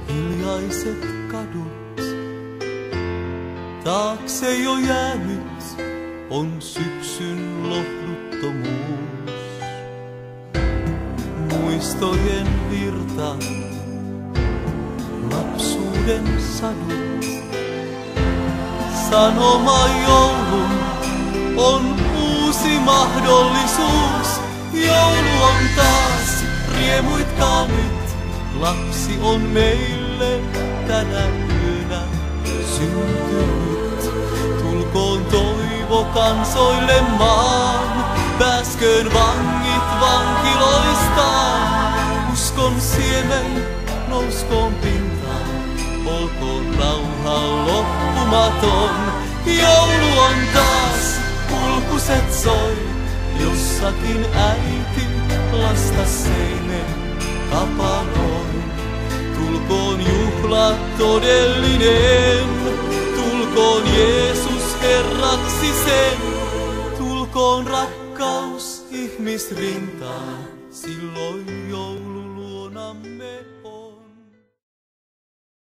hiljaiset kadut. Taakse jo jäänyt on syksyn lohduttomuus. Muistojen virta, lapsuuden sadut. Sanoma joulun on uusi mahdollisuus. Joulu on taas, riemuitkaa nyt. Lapsi on meille tänä yönä syntynyt. Tulkoon toivo kansoille maan, pääsköön vangit vankiloistaan. Uskon siemen nouskoon pintaan, olkoon rauha loppumaton. Joulu on taas, kulkuset soi, jossakin äiti lasta seinen kapanoi. Tulkoon juhla todellinen, tulkoon Jeesus Herraksi sen. Tulkoon rakkaus ihmisrintaan, silloin joulu luonamme.